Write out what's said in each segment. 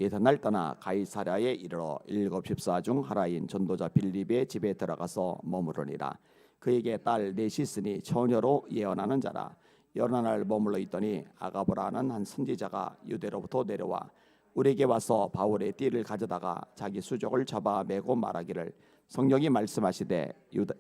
이튿날 떠나 가이사랴에 이르러 7 집사 중 하나인 전도자 빌립의 집에 들어가서 머무르니라. 그에게 딸 넷이 있으니 처녀로 예언하는 자라. 여러 날 머물러 있더니 아가보라는 한 선지자가 유대로부터 내려와 우리에게 와서 바울의 띠를 가져다가 자기 수족을 잡아 매고 말하기를 성령이 말씀하시되 유다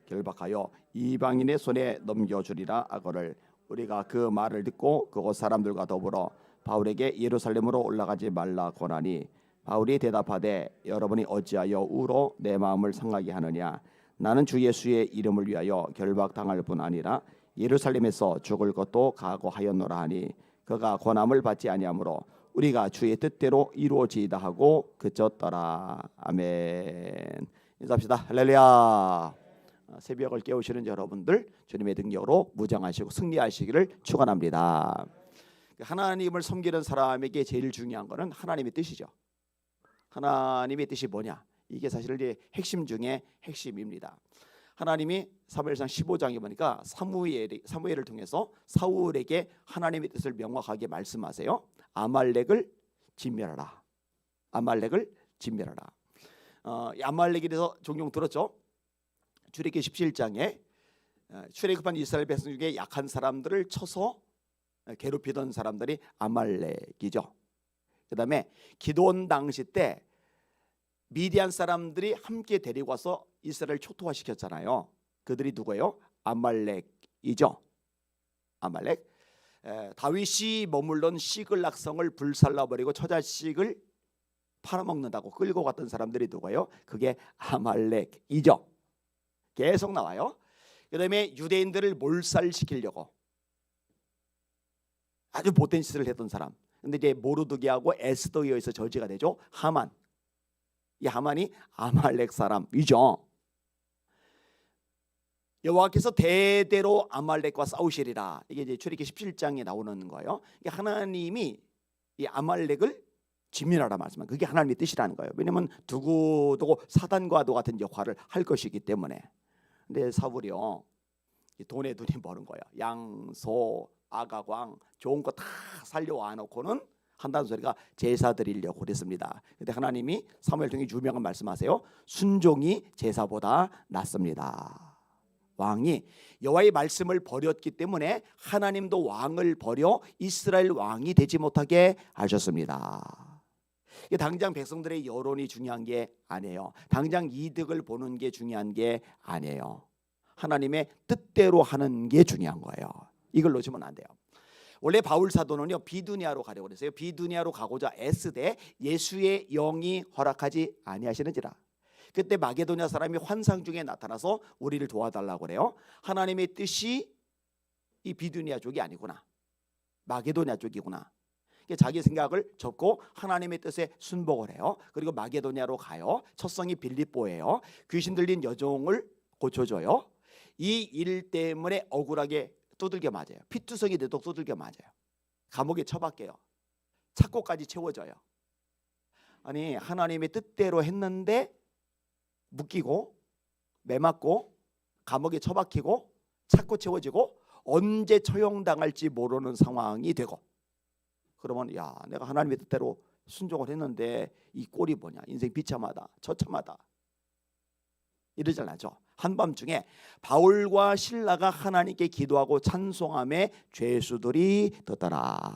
결박하여 이방인의 손에 넘겨주리라 하거늘. 우리가 그 말을 듣고 그곳 사람들과 더불어 바울에게 예루살렘으로 올라가지 말라 권하니 바울이 대답하되 여러분이 어찌하여 우로 내 마음을 상하게 하느냐. 나는 주 예수의 이름을 위하여 결박당할 뿐 아니라 예루살렘에서 죽을 것도 각오하였노라 하니 그가 권함을 받지 아니하므로 우리가 주의 뜻대로 이루어지이다 하고 그쳤더라. 아멘. 인사합시다. 할렐루야. 새벽을 깨우시는 여러분들 주님의 능력으로 무장하시고 승리하시기를 축원합니다. 하나님을 섬기는 사람에게 제일 중요한 것은 하나님의 뜻이죠. 하나님의 뜻이 뭐냐? 이게 사실 이제 핵심 중에 핵심입니다. 하나님이 사무엘상 15장에 보니까 사무엘을 통해서 사울에게 하나님의 뜻을 명확하게 말씀하세요. 아말렉을 진멸하라. 아말렉을 진멸하라. 아말렉에 대해서 종종 들었죠. 출애굽기 17장에 출애굽한 이스라엘 백성 중에 약한 사람들을 쳐서 괴롭히던 사람들이 아말렉이죠. 그다음에 기드온 당시 때 미디안 사람들이 함께 데리고 와서 이스라엘을 초토화시켰잖아요. 그들이 누구예요? 아말렉이죠. 아말렉. 다윗이 머물던 시글락성을 불살라버리고 처자식을 팔아먹는다고 끌고 갔던 사람들이 누구예요? 그게 아말렉이죠. 계속 나와요. 그다음에 유대인들을 몰살시키려고 아주 못된 짓을 했던 사람. 근데 이제 모르드게하고 에스더에 의해서 저지가 되죠. 하만. 이 하만이 아말렉 사람이죠. 여호와께서 대대로 아말렉과 싸우시리라. 이게 이제 출애굽기 17장에 나오는 거예요. 이게 하나님이 이 아말렉을 진멸하라 말씀은 그게 하나님의 뜻이라는 거예요. 왜냐하면 두고두고 사단과도 같은 역할을 할 것이기 때문에. 근데 사울이요 돈에 눈이 멀은 거야. 양, 소, 아가광 좋은 거 다 살려와 놓고는 한다는 소리가 제사 드리려고 그랬습니다. 근데 하나님이 사무엘 통해 유명한 말씀하세요. 순종이 제사보다 낫습니다. 왕이 여호와의 말씀을 버렸기 때문에 하나님도 왕을 버려 이스라엘 왕이 되지 못하게 하셨습니다. 당장 백성들의 여론이 중요한 게 아니에요. 당장 이득을 보는 게 중요한 게 아니에요. 하나님의 뜻대로 하는 게 중요한 거예요. 이걸 놓치면 안 돼요. 원래 바울 사도는요 비두니아로 가려고 그랬어요. 비두니아로 가고자 애쓰되 예수의 영이 허락하지 아니하시는지라. 그때 마게도냐 사람이 환상 중에 나타나서 우리를 도와달라고 그래요. 하나님의 뜻이 이 비두니아 쪽이 아니구나. 마게도냐 쪽이구나. 자기 생각을 접고 하나님의 뜻에 순복을 해요. 그리고 마게도냐로 가요. 첫성이 빌립보예요. 귀신 들린 여종을 고쳐줘요. 이 일 때문에 억울하게 두들겨 맞아요. 피투성이 되도록 두들겨 맞아요. 감옥에 처박혀요. 착고까지 채워져요. 아니 하나님의 뜻대로 했는데 묶이고 매맞고 감옥에 처박히고 착고 채워지고 언제 처형당할지 모르는 상황이 되고 그러면 야 내가 하나님의 뜻대로 순종을 했는데 이 꼴이 뭐냐. 인생 비참하다 처참하다 이러지 않죠. 한밤중에 바울과 실라가 하나님께 기도하고 찬송함에 죄수들이 듣더라.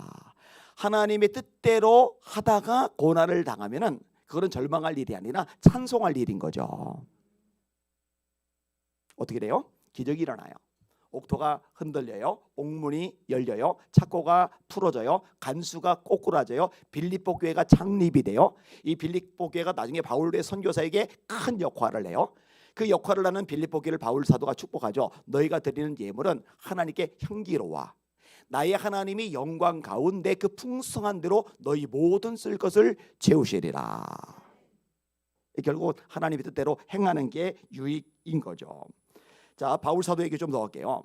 하나님의 뜻대로 하다가 고난을 당하면은 그거는 절망할 일이 아니라 찬송할 일인 거죠. 어떻게 돼요? 기적이 일어나요. 옥토가 흔들려요. 옥문이 열려요. 착고가 풀어져요. 간수가 꼬꾸라져요. 빌립보 교회가 창립이 돼요. 이 빌립보 교회가 나중에 바울의 선교사에게 큰 역할을 해요. 그 역할을 하는 빌립보 교회를 바울 사도가 축복하죠. 너희가 드리는 예물은 하나님께 향기로워. 나의 하나님이 영광 가운데 그 풍성한 대로 너희 모든 쓸 것을 채우시리라. 결국 하나님의 뜻대로 행하는 게 유익인 거죠. 자, 바울 사도에게 좀 더 할게요.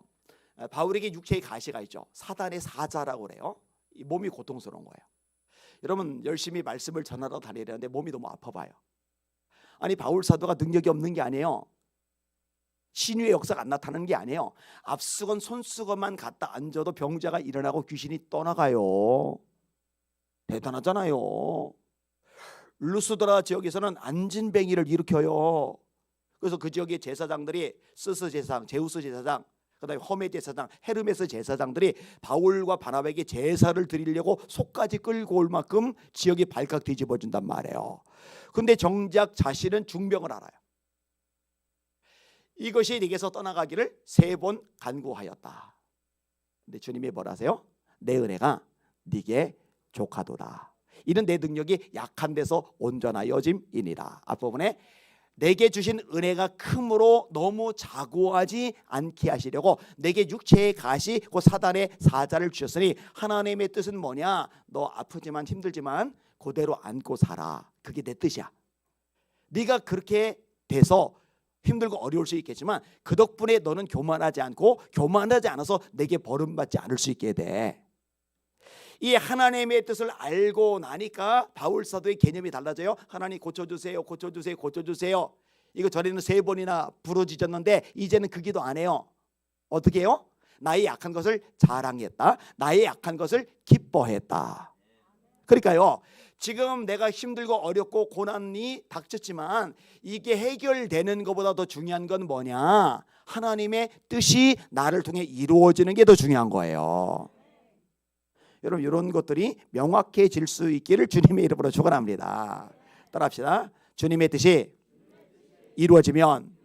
바울에게 육체의 가시가 있죠. 사단의 사자라고 그래요. 이 몸이 고통스러운 거예요. 여러분 열심히 말씀을 전하러 다니려는데 몸이 너무 아파 봐요. 아니 바울 사도가 능력이 없는 게 아니에요. 신유의 역사가 안 나타나는 게 아니에요. 앞수건 손수건만 갖다 앉아도 병자가 일어나고 귀신이 떠나가요. 대단하잖아요. 루스드라 지역에서는 안진뱅이를 일으켜요. 그래서 그 지역의 제사장들이 스스 제사장, 제우스 제사장, 그다음에 허메 제사장, 헤르메스 제사장들이 바울과 바나바에게 제사를 드리려고 속까지 끌고 올 만큼 지역이 발칵 뒤집어진단 말이에요. 근데 정작 자신은 중병을 알아요. 이것이 네게서 떠나가기를 3번 간구하였다. 근데 주님이 뭐라 하세요? 내 은혜가 네게 족하도다. 이는 내 능력이 약한 데서 온전하여짐이니라. 앞부분에 내게 주신 은혜가 크므로 너무 자고하지 않게 하시려고 내게 육체의 가시 곧 사단의 사자를 주셨으니 하나님의 뜻은 뭐냐? 너 아프지만 힘들지만 그대로 안고 살아. 그게 내 뜻이야. 네가 그렇게 돼서 힘들고 어려울 수 있겠지만 그 덕분에 너는 교만하지 않고 교만하지 않아서 내게 버림받지 않을 수 있게 돼. 이 하나님의 뜻을 알고 나니까 바울 사도의 개념이 달라져요. 하나님 고쳐주세요, 고쳐주세요, 고쳐주세요. 이거 전에는 3번이나 부르짖었는데 이제는 그 기도 안 해요. 어떻게 해요? 나의 약한 것을 자랑했다. 나의 약한 것을 기뻐했다. 그러니까요, 지금 내가 힘들고 어렵고 고난이 닥쳤지만 이게 해결되는 것보다 더 중요한 건 뭐냐? 하나님의 뜻이 나를 통해 이루어지는 게 더 중요한 거예요. 여러분, 이런 것들이 명확해질 수 있기를 주님의 이름으로 축원합니다. 따라합시다. 주님의 뜻이 이루어지면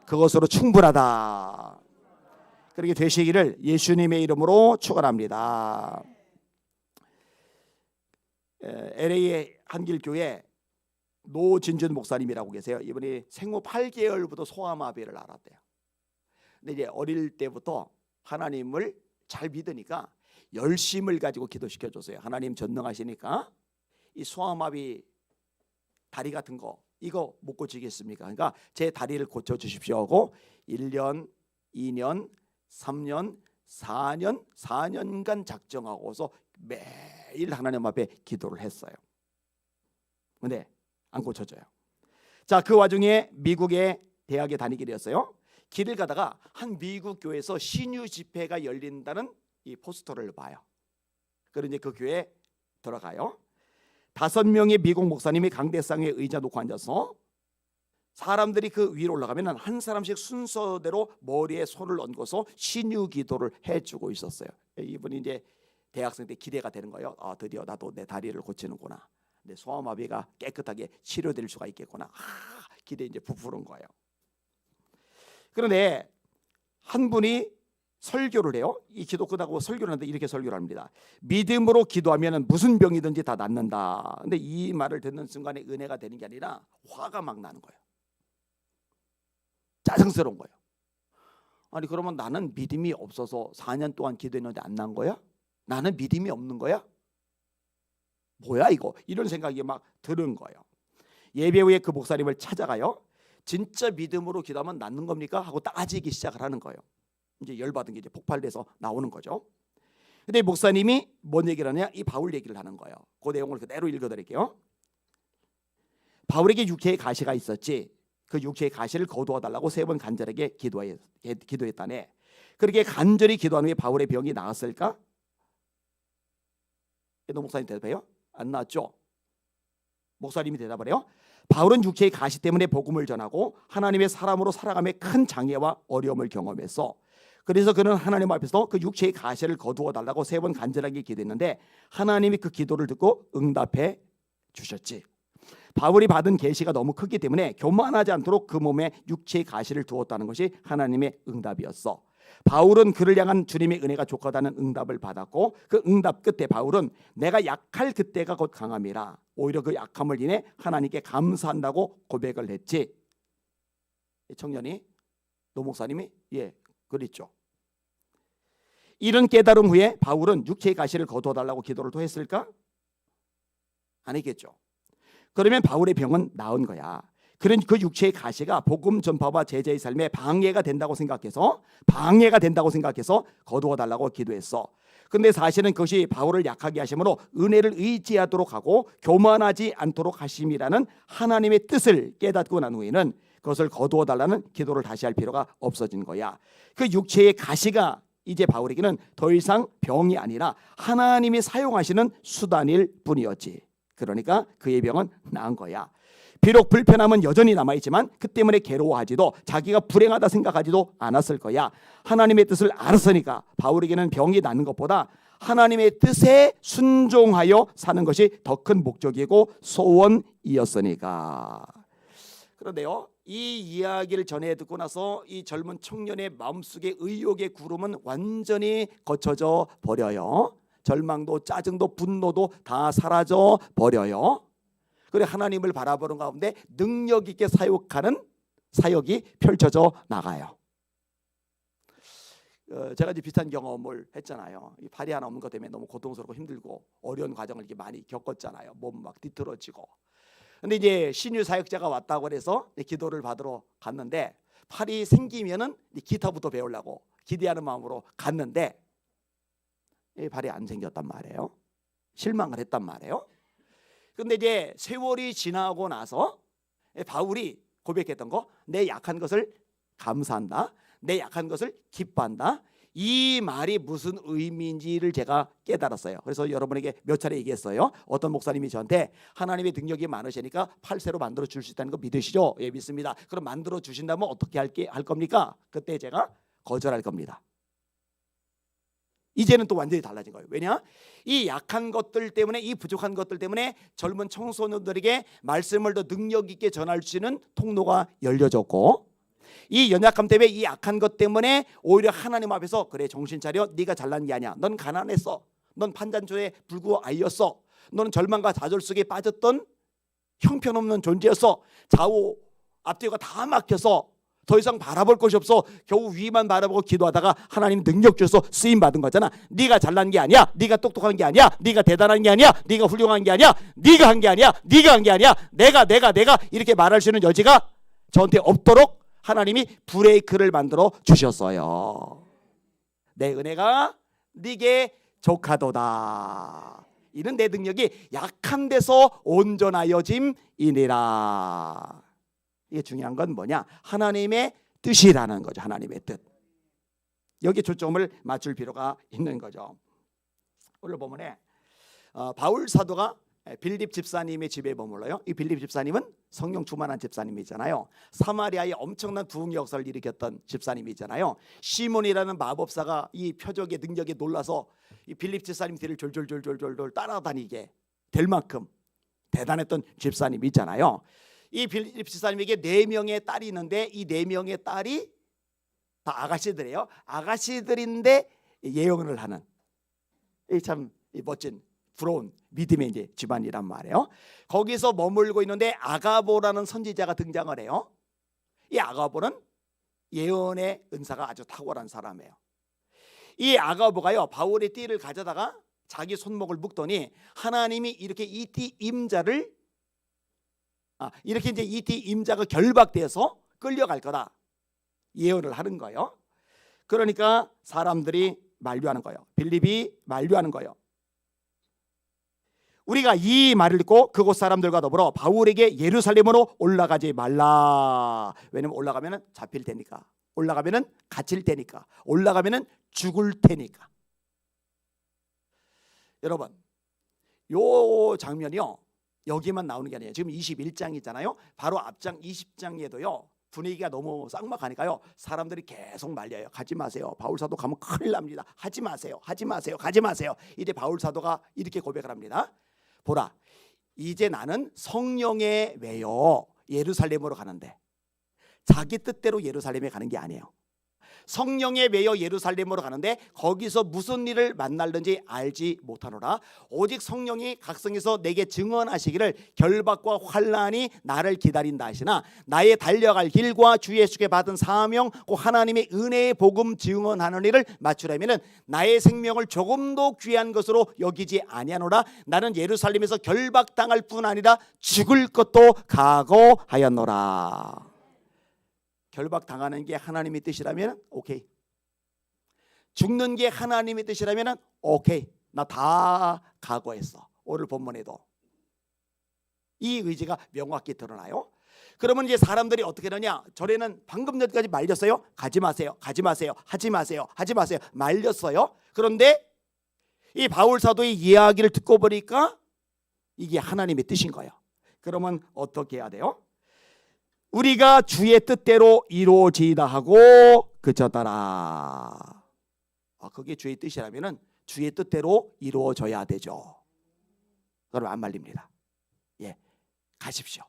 그것으로 충분하다. 그렇게 되시기를 예수님의 이름으로 축원합니다. LA의 한길교회 노진준 목사님이라고 계세요. 이분이 생후 8개월부터 소아마비를 앓았대요. 근데 이제 어릴 때부터 하나님을 잘 믿으니까 열심을 가지고 기도시켜줬어요. 하나님 전능하시니까 이 소아마비 다리 같은 거 이거 못 고치겠습니까? 그러니까 제 다리를 고쳐주십시오 하고 1년, 2년, 3년, 4년간 작정하고서 매일 하나님 앞에 기도를 했어요. 근데 안 고쳐져요. 자, 그 와중에 미국의 대학에 다니게 되었어요. 길을 가다가 한 미국 교회에서 신유 집회가 열린다는 이 포스터를 봐요. 그래서 이제 그 교회에 들어가요. 5명의 미국 목사님이 강대상에 의자 놓고 앉아서 사람들이 그 위로 올라가면 한 사람씩 순서대로 머리에 손을 얹고서 신유 기도를 해주고 있었어요. 이분이 이제 대학생 때 기대가 되는 거예요. 아, 드디어 나도 내 다리를 고치는구나. 내 소아마비가 깨끗하게 치료될 수가 있겠구나. 기대 이제 부풀은 거예요. 그런데 한 분이 설교를 해요. 이 기도 끝나고 설교를 하는데 이렇게 설교를 합니다. 믿음으로 기도하면 무슨 병이든지 다 낫는다. 근데 이 말을 듣는 순간에 은혜가 되는 게 아니라 화가 막 나는 거예요. 짜증스러운 거예요. 아니, 그러면 나는 믿음이 없어서 4년 동안 기도했는데 안 난 거야? 나는 믿음이 없는 거야? 뭐야 이거? 이런 생각이 막 드는 거예요. 예배 후에 그 목사님을 찾아가요. 진짜 믿음으로 기도하면 낫는 겁니까? 하고 따지기 시작을 하는 거예요. 이제 열받은 게 이제 폭발돼서 나오는 거죠. 근데 목사님이 뭔 얘기를 하냐? 이 바울 얘기를 하는 거예요. 그 내용을 그대로 읽어드릴게요. 바울에게 육체의 가시가 있었지. 그 육체의 가시를 거두어 달라고 3번 간절하게 기도했다네. 그렇게 간절히 기도한 후에 바울의 병이 나았을까? 너 목사님 대답해요? 안 나았죠? 목사님이 대답을 해요. 바울은 육체의 가시 때문에 복음을 전하고 하나님의 사람으로 살아감에 큰 장애와 어려움을 경험했어. 그래서 그는 하나님 앞에서 그 육체의 가시를 거두어 달라고 3번 간절하게 기도했는데 하나님이 그 기도를 듣고 응답해 주셨지. 바울이 받은 계시가 너무 크기 때문에 교만하지 않도록 그 몸에 육체의 가시를 두었다는 것이 하나님의 응답이었어. 바울은 그를 향한 주님의 은혜가 족하다는 응답을 받았고 그 응답 끝에 바울은 내가 약할 그때가 곧 강함이라 오히려 그 약함을 인해 하나님께 감사한다고 고백을 했지. 청년이 노 목사님이 그랬죠. 이런 깨달음 후에 바울은 육체의 가시를 거둬달라고 기도를 또 했을까? 안 했겠죠. 그러면 바울의 병은 나은 거야. 그런 그 육체의 가시가 복음 전파와 제자의 삶에 방해가 된다고 생각해서 거두어 달라고 기도했어. 근데 사실은 그것이 바울을 약하게 하심으로 은혜를 의지하도록 하고 교만하지 않도록 하심이라는 하나님의 뜻을 깨닫고 난 후에는 그것을 거두어 달라는 기도를 다시 할 필요가 없어진 거야. 그 육체의 가시가 이제 바울에게는 더 이상 병이 아니라 하나님이 사용하시는 수단일 뿐이었지. 그러니까 그의 병은 나은 거야. 비록 불편함은 여전히 남아있지만 그 때문에 괴로워하지도 자기가 불행하다 생각하지도 않았을 거야. 하나님의 뜻을 알았으니까 바울에게는 병이 나는 것보다 하나님의 뜻에 순종하여 사는 것이 더 큰 목적이고 소원이었으니까. 그런데요, 이 이야기를 전해 듣고 나서 이 젊은 청년의 마음속에 의욕의 구름은 완전히 거쳐져 버려요. 절망도 짜증도 분노도 다 사라져 버려요. 그래 하나님을 바라보는 가운데 능력 있게 사역하는 사역이 펼쳐져 나가요. 제가 이제 비슷한 경험을 했잖아요. 이 팔이 하나 없는 것 때문에 너무 고통스럽고 힘들고 어려운 과정을 이렇게 많이 겪었잖아요. 몸 막 뒤틀어지고. 근데 이제 신유 사역자가 왔다고 그래서 기도를 받으러 갔는데 팔이 생기면은 기타부터 배우려고 기대하는 마음으로 갔는데 팔이 안 생겼단 말이에요. 실망을 했단 말이에요. 근데 이제 세월이 지나고 나서 바울이 고백했던 거, 내 약한 것을 감사한다, 내 약한 것을 기뻐한다, 이 말이 무슨 의미인지를 제가 깨달았어요. 그래서 여러분에게 몇 차례 얘기했어요. 어떤 목사님이 저한테 하나님의 능력이 많으시니까 팔새로 만들어 줄 수 있다는 거 믿으시죠? 예, 믿습니다. 그럼 만들어 주신다면 어떻게 할 겁니까? 그때 제가 거절할 겁니다. 이제는 또 완전히 달라진 거예요. 왜냐? 이 약한 것들 때문에, 이 부족한 것들 때문에 젊은 청소년들에게 말씀을 더 능력 있게 전할 수 있는 통로가 열려졌고, 이 연약함 때문에, 이 약한 것 때문에 오히려 하나님 앞에서 그래 정신 차려, 네가 잘난 게 아니야, 넌 가난했어, 넌 판단조에 불구한 아이였어, 너는 절망과 좌절 속에 빠졌던 형편없는 존재였어, 좌우 앞뒤가 다 막혀서 더 이상 바라볼 것이 없어 겨우 위만 바라보고 기도하다가 하나님 능력 주셔서 쓰임 받은 거잖아. 네가 잘난 게 아니야, 네가 똑똑한 게 아니야, 네가 대단한 게 아니야, 네가 훌륭한 게 아니야, 네가 한 게 아니야, 네가 한 게 아니야, 내가 이렇게 말할 수 있는 여지가 저한테 없도록 하나님이 브레이크를 만들어 주셨어요. 내 은혜가 네게 족하도다. 이는 내 능력이 약한 데서 온전하여짐이니라. 이게 중요한 건 뭐냐? 하나님의 뜻이라는 거죠. 하나님의 뜻. 여기 초점을 맞출 필요가 있는 거죠. 오늘 본문에 바울 사도가 빌립 집사님의 집에 머물러요. 이 빌립 집사님은 성령 충만한 집사님이잖아요. 사마리아에 엄청난 부흥 역사를 일으켰던 집사님이잖아요. 시몬이라는 마법사가 이 표적의 능력에 놀라서 이 빌립 집사님 뒤를 졸졸 따라다니게 될 만큼 대단했던 집사님이잖아요. 이 빌립 집사님에게 4명의 딸이 있는데 이 4명의 딸이 다 아가씨들이에요. 아가씨들인데 예언을 하는 참 멋진 부러운 믿음의 이제 집안이란 말이에요. 거기서 머물고 있는데 아가보라는 선지자가 등장을 해요. 이 아가보는 예언의 은사가 아주 탁월한 사람이에요. 이 아가보가요, 바울의 띠를 가져다가 자기 손목을 묶더니 하나님이 이렇게 이띠 임자를 이렇게 이제 이띠 임자가 결박돼서 끌려갈 거다 예언을 하는 거예요. 그러니까 사람들이 만류하는 거예요. 빌립이 만류하는 거예요. 우리가 이 말을 듣고 그곳 사람들과 더불어 바울에게 예루살렘으로 올라가지 말라. 왜냐면 올라가면 잡힐 테니까, 올라가면 갇힐 테니까, 올라가면 죽을 테니까. 여러분, 요 장면이요 여기만 나오는 게 아니에요. 지금 21장이잖아요. 바로 앞장 20장에도요 분위기가 너무 쌍막하니까요 사람들이 계속 말려요. 가지 마세요. 바울 사도 가면 큰일 납니다. 하지 마세요. 하지 마세요. 가지 마세요. 이제 바울 사도가 이렇게 고백을 합니다. 보라, 이제 나는 성령에 매여 예루살렘으로 가는데, 자기 뜻대로 예루살렘에 가는 게 아니에요. 성령에 매여 예루살렘으로 가는데 거기서 무슨 일을 만날는지 알지 못하노라. 오직 성령이 각성에서 내게 증언하시기를 결박과 환난이 나를 기다린다 하시나, 나의 달려갈 길과 주 예수께 받은 사명 곧 하나님의 은혜의 복음 증언하는 일을 맞추려면은 나의 생명을 조금도 귀한 것으로 여기지 아니하노라. 나는 예루살렘에서 결박당할 뿐 아니라 죽을 것도 각오하였노라. 결박당하는 게 하나님의 뜻이라면 오케이, 죽는 게 하나님의 뜻이라면 오케이, 나 다 각오했어. 오늘 본문에도 이 의지가 명확히 드러나요. 그러면 이제 사람들이 어떻게 하느냐? 전에는 방금 전까지 말렸어요. 가지 마세요. 가지 마세요. 하지 마세요. 하지 마세요. 말렸어요. 그런데 이 바울 사도의 이야기를 듣고 보니까 이게 하나님의 뜻인 거예요. 그러면 어떻게 해야 돼요? 우리가 주의 뜻대로 이루어지이다 하고 그쳤더라. 그게 주의 뜻이라면은 주의 뜻대로 이루어져야 되죠. 그럼 안 말립니다. 예, 가십시오.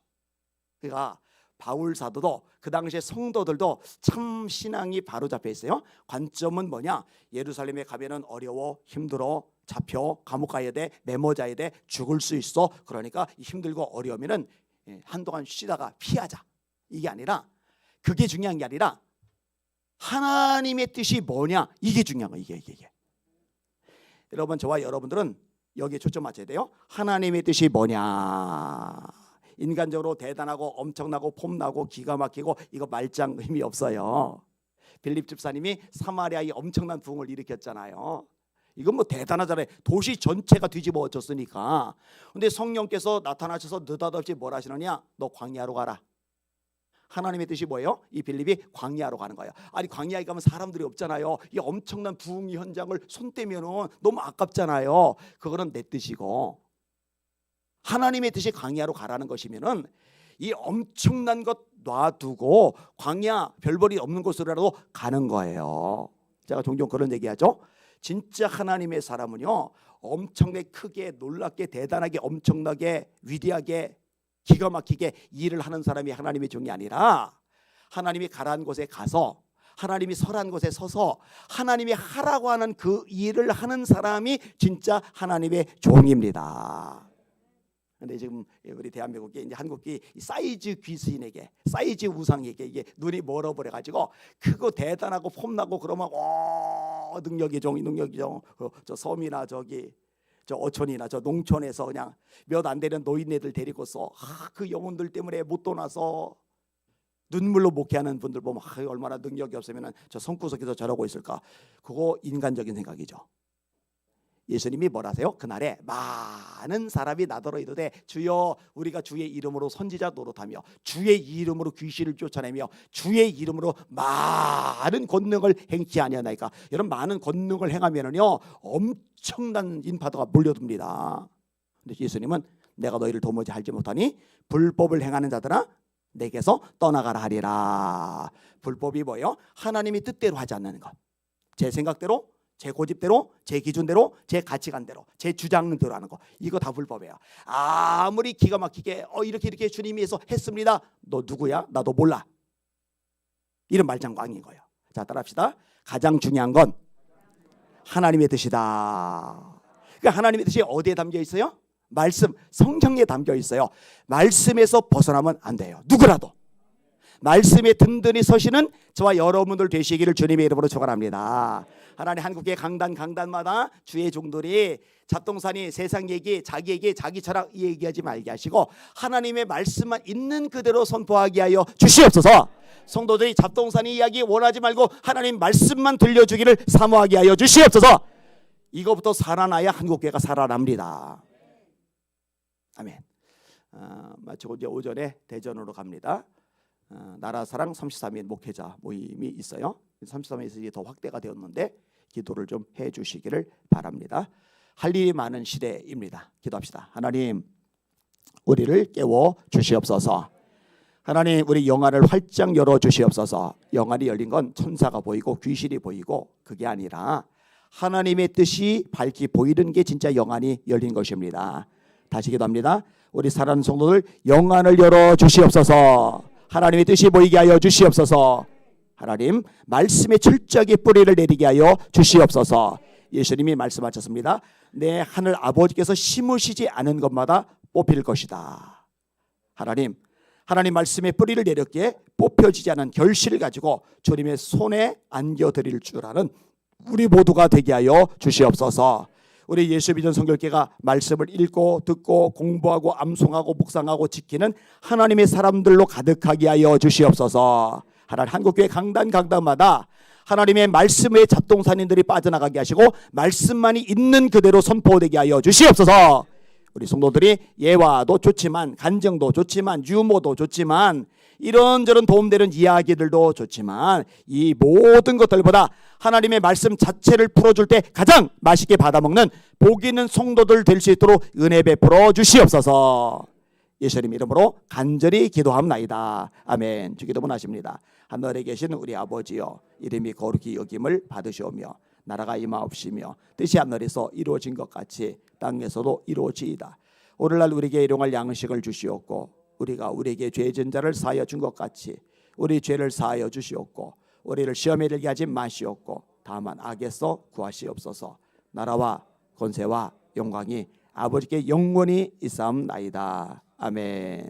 그러니까 바울 사도도 그 당시에 성도들도 참 신앙이 바로 잡혀 있어요. 관점은 뭐냐? 예루살렘에 가면은 어려워, 힘들어, 잡혀, 감옥 가야 돼, 메모자야 돼, 죽을 수 있어. 그러니까 힘들고 어려우면은 한동안 쉬다가 피하자. 이게 아니라, 그게 중요한 게 아니라 하나님의 뜻이 뭐냐? 이게 중요한 거예요. 이게. 여러분, 저와 여러분들은 여기에 초점 맞춰야 돼요. 하나님의 뜻이 뭐냐? 인간적으로 대단하고 엄청나고 폼나고 기가 막히고 이거 말짱 의미 없어요. 빌립 집사님이 사마리아에 엄청난 부흥을 일으켰잖아요. 이건 뭐 대단하잖아요. 도시 전체가 뒤집어졌으니까. 근데 성령께서 나타나셔서 느닷없이 뭘 하시느냐? 너 광야로 가라. 하나님의 뜻이 뭐예요? 이 빌립이 광야로 가는 거예요. 아니, 광야에 가면 사람들이 없잖아요. 이 엄청난 부흥 현장을 손 떼면은 너무 아깝잖아요. 그거는 내 뜻이고, 하나님의 뜻이 광야로 가라는 것이면은 이 엄청난 것 놔두고 광야 별볼이 없는 곳으로라도 가는 거예요. 제가 종종 그런 얘기하죠. 진짜 하나님의 사람은요, 엄청나게 크게 놀랍게 대단하게 엄청나게 위대하게 기가 막히게 일을 하는 사람이 하나님의 종이 아니라, 하나님이 가라는 곳에 가서 하나님이 서란 곳에 서서 하나님이 하라고 하는 그 일을 하는 사람이 진짜 하나님의 종입니다. 근데 지금 우리 대한민국이 이제 한국이 사이즈 귀신에게, 사이즈 우상에게 이게 눈이 멀어버려 가지고 크고 대단하고 폼나고 그러면 능력의 종, 능력의 종. 저 섬이나 저기 저 어촌이나 저 농촌에서 그냥 몇 안 되는 노인네들 데리고서 그 영혼들 때문에 못 떠나서 눈물로 목회하는 분들 보면 얼마나 능력이 없으면 저 성구석에서 저러고 있을까. 그거 인간적인 생각이죠. 예수님이 뭐라세요? 그날에 많은 사람이 나더러 이르되 주여 우리가 주의 이름으로 선지자 노릇하며 주의 이름으로 귀신을 쫓아내며 주의 이름으로 많은 권능을 행치 아니하나이까. 이런 많은 권능을 행하면은요 엄청난 인파도가 몰려듭니다. 근데 예수님은 내가 너희를 도무지 알지 못하니 불법을 행하는 자들아 내게서 떠나가라 하리라. 불법이 뭐예요? 하나님이 뜻대로 하지 않는 것. 제 생각대로, 제 고집대로, 제 기준대로, 제 가치관대로, 제 주장대로 하는 거. 이거 다 불법이에요. 아무리 기가 막히게 이렇게 주님이 해서 했습니다. 너 누구야? 나도 몰라. 이런 말장광인 거예요. 자, 따라합시다. 가장 중요한 건 하나님의 뜻이다. 그러니까 하나님의 뜻이 어디에 담겨 있어요? 말씀, 성경에 담겨 있어요. 말씀에서 벗어나면 안 돼요. 누구라도. 말씀에 든든히 서시는 저와 여러분들 되시기를 주님의 이름으로 축원합니다. 하나님, 한국의 강단마다 주의 종들이 잡동사니 세상 얘기, 자기 얘기, 자기 철학 얘기하지 말게 하시고 하나님의 말씀만 있는 그대로 선포하게 하여 주시옵소서. 성도들이 잡동사니 이야기 원하지 말고 하나님 말씀만 들려주기를 사모하게 하여 주시옵소서. 이거부터 살아나야 한국교회가 살아납니다. 아멘. 마치고 이제 오전에 대전으로 갑니다. 나라사랑 33일 목회자 모임이 있어요. 33일에서 이제 더 확대가 되었는데 기도를 좀 해주시기를 바랍니다. 할 일이 많은 시대입니다. 기도합시다. 하나님, 우리를 깨워 주시옵소서. 하나님, 우리 영안을 활짝 열어 주시옵소서. 영안이 열린 건 천사가 보이고 귀신이 보이고 그게 아니라 하나님의 뜻이 밝히 보이는 게 진짜 영안이 열린 것입니다. 다시 기도합니다. 우리 사랑하는 성도들 영안을 열어 주시옵소서. 하나님의 뜻이 보이게 하여 주시옵소서. 하나님, 말씀에 철저하게 뿌리를 내리게 하여 주시옵소서. 예수님이 말씀하셨습니다. 내 하늘 아버지께서 심으시지 않은 것마다 뽑힐 것이다. 하나님 말씀에 뿌리를 내렸기에 뽑혀지지 않은 결실을 가지고 주님의 손에 안겨드릴 줄 아는 우리 모두가 되게 하여 주시옵소서. 우리 예수비전 성결교회가 말씀을 읽고 듣고 공부하고 암송하고 묵상하고 지키는 하나님의 사람들로 가득하게 하여 주시옵소서. 하나님, 한국교회 강단마다 하나님의 말씀의 잡동사님들이 빠져나가게 하시고 말씀만이 있는 그대로 선포되게 하여 주시옵소서. 우리 성도들이 예화도 좋지만 간증도 좋지만 유모도 좋지만 이런저런 도움되는 이야기들도 좋지만 이 모든 것들보다 하나님의 말씀 자체를 풀어줄 때 가장 맛있게 받아먹는 복 있는 성도들 될 수 있도록 은혜 베풀어 주시옵소서. 예수님 이름으로 간절히 기도합나이다. 아멘. 주기도문 하십니다. 하늘에 계신 우리 아버지여, 이름이 거룩히 여김을 받으시오며 나라가 임하옵시며 뜻이 하늘에서 이루어진 것 같이 땅에서도 이루어지이다. 오늘날 우리에게 일용할 양식을 주시옵고 우리가 우리에게 죄진 자를 사하여 준 것 같이 우리 죄를 사하여 주시옵고 우리를 시험에 들게 하지 마시옵고 다만 악에서 구하시옵소서. 나라와 권세와 영광이 아버지께 영원히 있사옵나이다. 아멘.